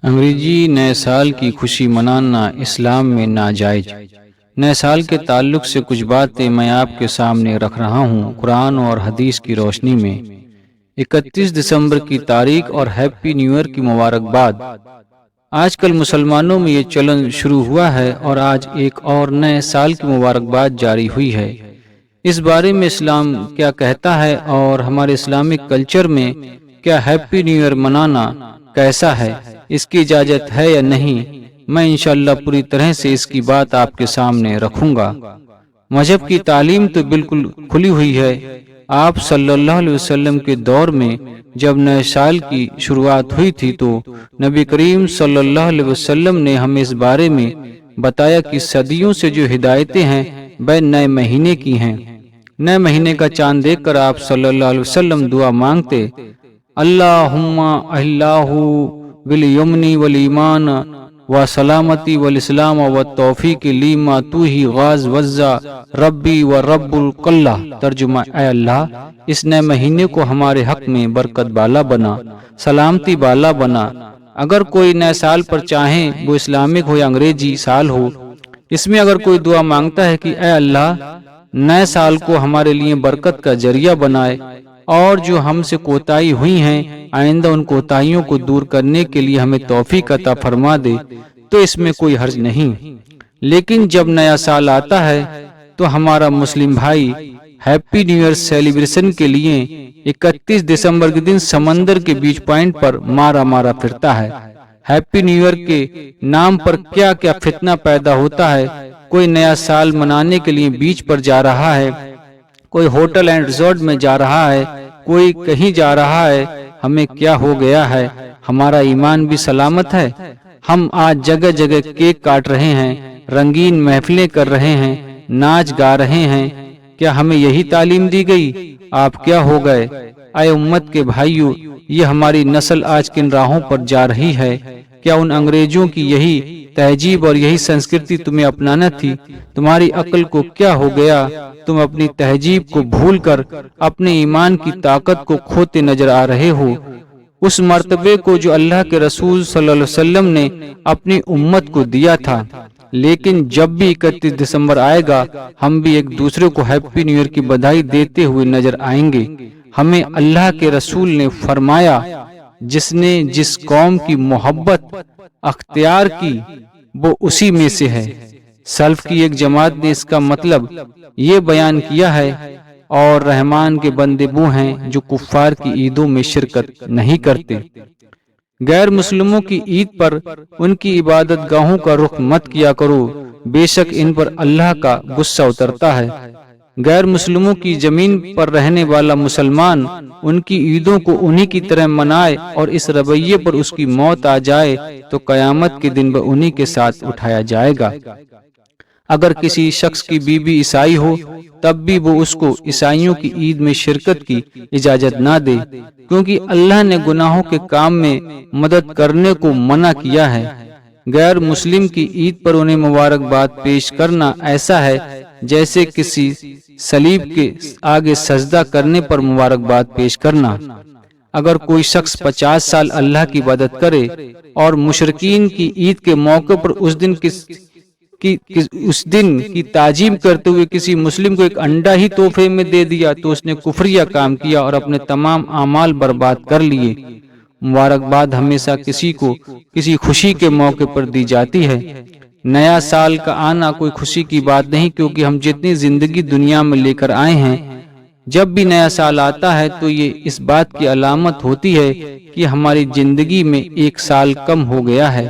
انگریزی نئے سال کی خوشی منانا اسلام میں ناجائز۔ نئے سال کے تعلق سے کچھ باتیں میں آپ کے سامنے رکھ رہا ہوں قرآن اور حدیث کی روشنی میں۔ 31 دسمبر کی تاریخ اور ہیپی نیو ایئر کی مبارکباد۔ آج کل مسلمانوں میں یہ چلن شروع ہوا ہے اور آج ایک اور نئے سال کی مبارکباد جاری ہوئی ہے۔ اس بارے میں اسلام کیا کہتا ہے اور ہمارے اسلامک کلچر میں کیا ہیپی نیو ایئر منانا کیسا ہے، اس کی اجازت ہے یا نہیں، میں انشاءاللہ پوری طرح سے اس کی بات آپ کے سامنے رکھوں گا۔ مذہب کی تعلیم تو بالکل کھلی ہوئی ہے۔ آپ صلی اللہ علیہ وسلم کے دور میں جب نئے سال کی شروعات ہوئی تھی تو نبی کریم صلی اللہ علیہ وسلم نے ہمیں اس بارے میں بتایا کہ صدیوں سے جو ہدایتیں ہیں وہ نئے مہینے کی ہیں۔ نئے مہینے کا چاند دیکھ کر آپ صلی اللہ علیہ وسلم دعا مانگتے، اللہم اللہ بالیمن والایمان وسلامتی والاسلام والتوفیق لیما تو ہی غاز وزا ربی و رب القلہ۔ ترجمہ، اے اللہ اس نئے مہینے کو ہمارے حق میں برکت بالا بنا، سلامتی بالا بنا۔ اگر کوئی نئے سال پر چاہیں وہ اسلامک ہو یا انگریزی سال ہو، اس میں اگر کوئی دعا مانگتا ہے کہ اے اللہ نئے سال کو ہمارے لیے برکت کا ذریعہ بنائے اور جو ہم سے کوتاہی ہوئی ہیں آئندہ ان کوتاہیوں کو دور کرنے کے لیے ہمیں توفیق عطا فرما دے، تو اس میں کوئی حرج نہیں۔ لیکن جب نیا سال آتا ہے تو ہمارا مسلم بھائی ہیپی نیو ایئر سیلیبریشن کے لیے 31 دسمبر کے دن سمندر کے بیچ پوائنٹ پر مارا پھرتا ہے۔ ہیپی نیو ایئر کے نام پر کیا کیا فتنہ پیدا ہوتا ہے۔ کوئی نیا سال منانے کے لیے بیچ پر جا رہا ہے، کوئی ہوٹل اینڈ ریزورٹ میں جا رہا ہے، کوئی کہیں جا رہا ہے۔ ہمیں کیا ہو گیا ہے؟ ہمارا ایمان بھی سلامت ہے؟ ہم آج جگہ جگہ کیک کاٹ رہے ہیں، رنگین محفلیں کر رہے ہیں، ناچ گا رہے ہیں۔ کیا ہمیں یہی تعلیم دی گئی؟ آپ کیا ہو گئے؟ اے امت کے بھائیوں، یہ ہماری نسل آج کن راہوں پر جا رہی ہے؟ کیا ان انگریزوں کی یہی تہذیب اور یہی سنسکرتی تمہیں اپنانا تھی؟ تمہاری عقل کو کیا ہو گیا؟ تم اپنی تہذیب کو بھول کر اپنے ایمان کی طاقت کو کھوتے نظر آ رہے ہو، اس مرتبے کو جو اللہ کے رسول صلی اللہ علیہ وسلم نے اپنی امت کو دیا تھا۔ لیکن جب بھی 31 دسمبر آئے گا ہم بھی ایک دوسرے کو ہیپی نیو ایئر کی بدھائی دیتے ہوئے نظر آئیں گے۔ ہمیں اللہ کے رسول نے فرمایا، جس نے جس قوم کی محبت اختیار کی وہ اسی میں سے ہے۔ سلف کی ایک جماعت نے اس کا مطلب یہ بیان کیا ہے، اور رحمان کے بندے وہ ہیں جو کفار کی عیدوں میں شرکت نہیں کرتے۔ غیر مسلموں کی عید پر ان کی عبادت گاہوں کا رخ مت کیا کرو، بے شک ان پر اللہ کا غصہ اترتا ہے۔ غیر مسلموں کی زمین پر رہنے والا مسلمان ان کی عیدوں کو انہی کی طرح منائے اور اس رویے پر اس کی موت آ جائے تو قیامت کے دن وہ انہی کے ساتھ اٹھایا جائے گا۔ اگر کسی شخص کی بیوی عیسائی ہو تب بھی وہ اس کو عیسائیوں کی عید میں شرکت کی اجازت نہ دے، کیونکہ اللہ نے گناہوں کے کام میں مدد کرنے کو منع کیا ہے۔ غیر مسلم کی عید پر انہیں مبارکباد پیش کرنا ایسا ہے جیسے کسی صلیب کے آگے سجدہ کرنے پر مبارکباد پیش کرنا۔ اگر کوئی شخص 50 سال اللہ کی عبادت کرے اور مشرکین کی عید کے موقع پر اس دن کی تعظیم کرتے ہوئے کسی مسلم کو ایک انڈا ہی تحفے میں دے دیا تو اس نے کفریہ کام کیا اور اپنے تمام اعمال برباد کر لیے۔ مبارکباد ہمیشہ کسی کو کسی خوشی کے موقع پر دی جاتی ہے۔ نیا سال کا آنا کوئی خوشی کی بات نہیں، کیونکہ ہم جتنی زندگی دنیا میں لے کر آئے ہیں، جب بھی نیا سال آتا ہے تو یہ اس بات کی علامت ہوتی ہے کہ ہماری زندگی میں ایک سال کم ہو گیا ہے۔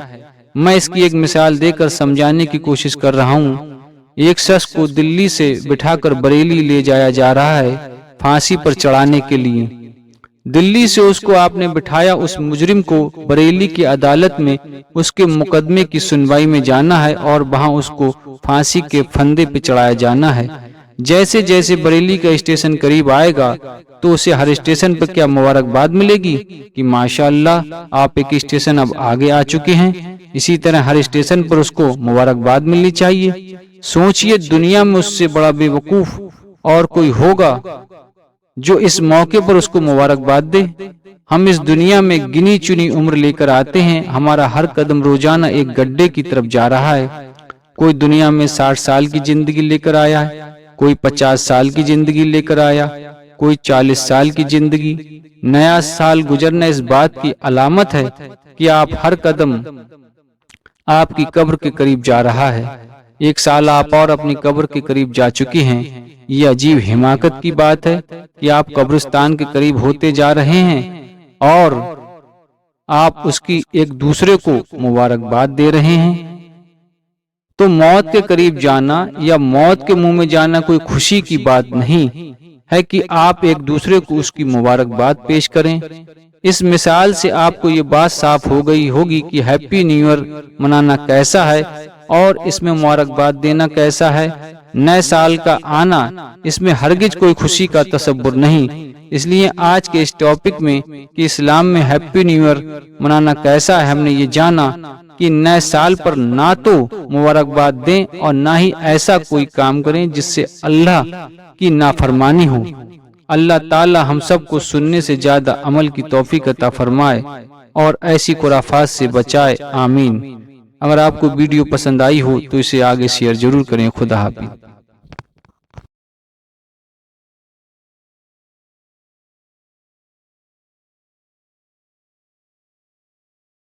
میں اس کی ایک مثال دے کر سمجھانے کی کوشش کر رہا ہوں۔ ایک شخص کو دلی سے بٹھا کر بریلی لے جایا جا رہا ہے پھانسی پر چڑھانے کے لیے۔ دلی سے اس کو آپ نے بٹھایا، اس مجرم کو بریلی کی عدالت میں اس کے مقدمے کی سنوائی میں جانا ہے اور وہاں اس کو پھانسی کے پھندے پہ چڑھایا جانا ہے۔ جیسے جیسے بریلی کا اسٹیشن قریب آئے گا تو اسے ہر اسٹیشن پر کیا مبارکباد ملے گی کہ ماشاءاللہ آپ ایک اسٹیشن اب آگے آ چکے ہیں۔ اسی طرح ہر اسٹیشن پر اس کو مبارکباد ملنی چاہیے۔ سوچئے دنیا میں اس سے بڑا بے وقوف اور کوئی ہوگا جو اس موقع پر اس کو مبارکباد دے؟ ہم اس دنیا میں گنی چنی عمر لے کر آتے ہیں، ہمارا ہر قدم روزانہ ایک گڈھے کی طرف جا رہا ہے۔ کوئی دنیا میں 60 سال کی زندگی لے کر آیا ہے، کوئی 50 سال کی زندگی لے کر آیا، کوئی 40 سال کی زندگی۔ نیا سال گزرنا اس بات کی علامت ہے کہ آپ ہر قدم آپ کی قبر کے قریب جا رہا ہے۔ ایک سال آپ اور اپنی قبر کے قریب جا چکی ہیں۔ یہ عجیب حماقت کی بات ہے کہ آپ قبرستان کے قریب ہوتے جا رہے ہیں اور آپ اس کی ایک دوسرے کو مبارکباد دے رہے ہیں۔ تو موت کے قریب جانا یا موت کے منہ میں جانا کوئی خوشی کی بات نہیں ہے کہ آپ ایک دوسرے کو اس کی مبارکباد پیش کریں۔ اس مثال سے آپ کو یہ بات صاف ہو گئی ہوگی کہ ہیپی نیو ایئر منانا کیسا ہے اور اس میں مبارکباد دینا کیسا ہے۔ نئے سال کا آنا، اس میں ہرگز کوئی خوشی کا تصور نہیں۔ اس لیے آج کے اس ٹاپک میں کہ اسلام میں ہیپی نیو ایئر منانا کیسا ہے، ہم نے یہ جانا کہ نئے سال پر نہ تو مبارکباد دیں اور نہ ہی ایسا کوئی کام کریں جس سے اللہ کی نافرمانی ہو۔ اللہ تعالی ہم سب کو سننے سے زیادہ عمل کی توفیق عطا فرمائے اور ایسی خرافات سے بچائے، آمین۔ اگر آپ کو ویڈیو پسند آئی ہو تو اسے آگے شیئر ضرور کریں۔ خدا حافظ۔